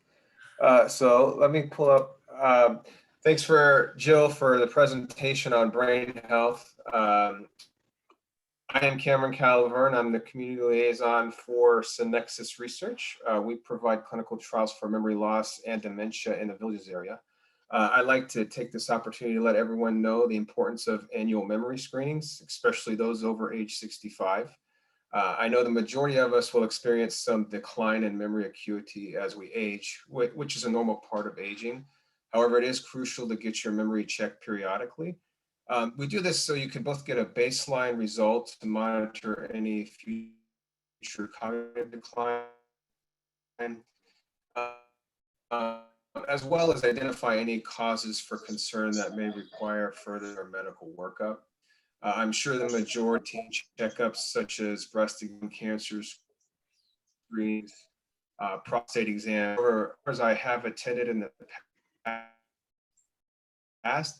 So let me pull up. Thanks for Jill for the presentation on brain health. I am Cameron Calvert. I'm the community liaison for Synexus Research. We provide clinical trials for memory loss and dementia in the Villages area. I'd like to take this opportunity to let everyone know the importance of annual memory screenings, especially those over age 65. I know the majority of us will experience some decline in memory acuity as we age, which is a normal part of aging. However, it is crucial to get your memory checked periodically. We do this so you can both get a baseline result to monitor any future cognitive decline, as well as identify any causes for concern that may require further medical workup. I'm sure the majority checkups such as breast cancers, screens, prostate exam, or as I have attended in the past,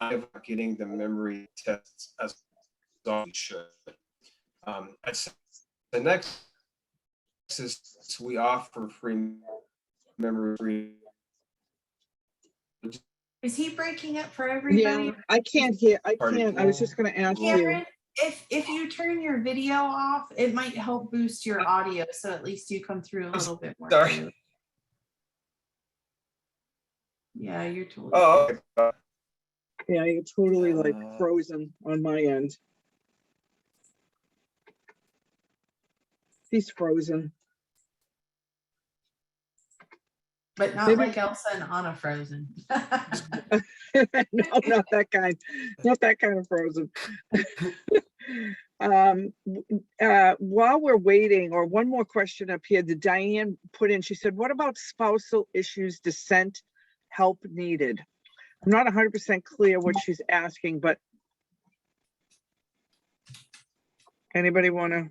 I'm getting the memory tests as well as we should. The next is we offer free memory. Is he breaking up for everybody? Yeah, I can't hear. I Pardon? can't. I was just going to ask you. Cameron, if you turn your video off, it might help boost your audio, so at least you come through a little bit more. Sorry. clearly. Yeah, you're totally. Oh, okay. Yeah, you're totally like frozen on my end. He's frozen. But not Maybe- like Elsa and Anna frozen. No, not that kind. Not that kind of frozen. While we're waiting, or one more question up here, did Diane put in, she said, what about spousal issues, dissent, help needed? I'm not 100% clear what she's asking, but anybody want to?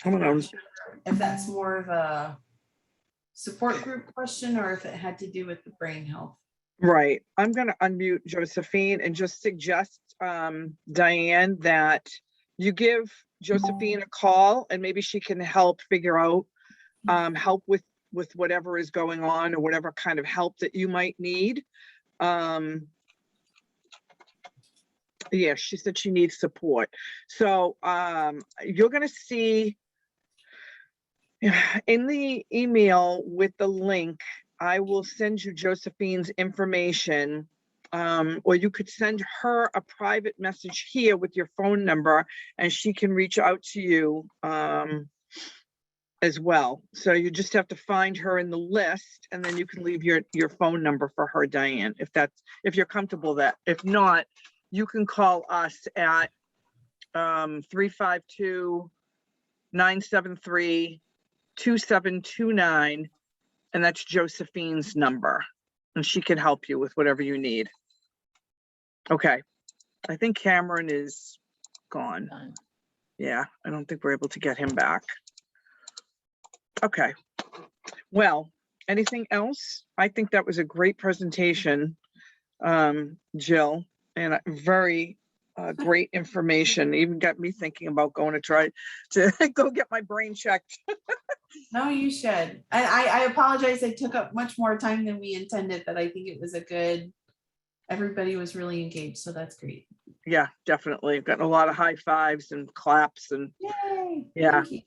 I don't know. If that's more of a support group question or if it had to do with the brain health. Right. I'm going to unmute Josephine and just suggest, Diane, that you give Josephine a call and maybe she can help figure out, help with whatever is going on or whatever kind of help that you might need. Yeah, she said she needs support. So you're going to see in the email with the link, I will send you Josephine's information, or you could send her a private message here with your phone number and she can reach out to you as well. So you just have to find her in the list and then you can leave your phone number for her, Diane, if you're comfortable that. If not, you can call us at 352-973-2729, and that's Josephine's number, and she can help you with whatever you need. Okay, I think Cameron is gone. Yeah, I don't think we're able to get him back. Okay, well, anything else? I think that was a great presentation, Jill, and very great information. Even got me thinking about going to try to go get my brain checked. No, you should. I apologize. I took up much more time than we intended, but I think it was everybody was really engaged. So that's great. Yeah, definitely. I've gotten a lot of high fives and claps and Yay. Yeah. Thank you.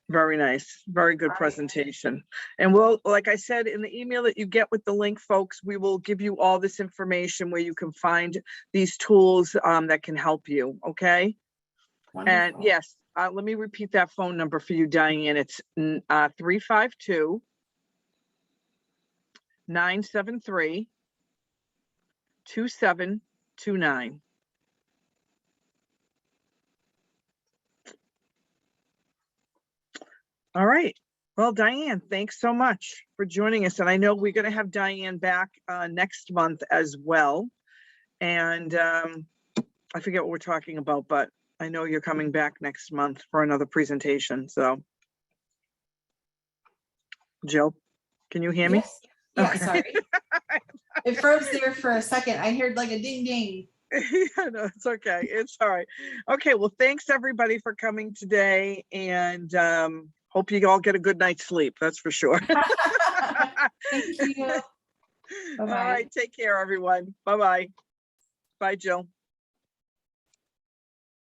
very nice. Very good presentation. And we'll, like I said, in the email that you get with the link, folks, we will give you all this information where you can find these tools that can help you. Okay. Wonderful. And yes, let me repeat that phone number for you, Diane. It's 352-973-2729. All right. Well, Diane, thanks so much for joining us. And I know we're going to have Diane back next month as well. And I forget what we're talking about, but I know you're coming back next month for another presentation. So, Jill, can you hear me? Yes. Yeah, Okay. sorry. It froze there for a second. I heard like a ding ding. Yeah, no, it's okay. It's all right. Okay, well, thanks everybody for coming today, and hope you all get a good night's sleep. That's for sure. Thank you. All Bye-bye. right, take care, everyone. Bye-bye. Bye, Jill.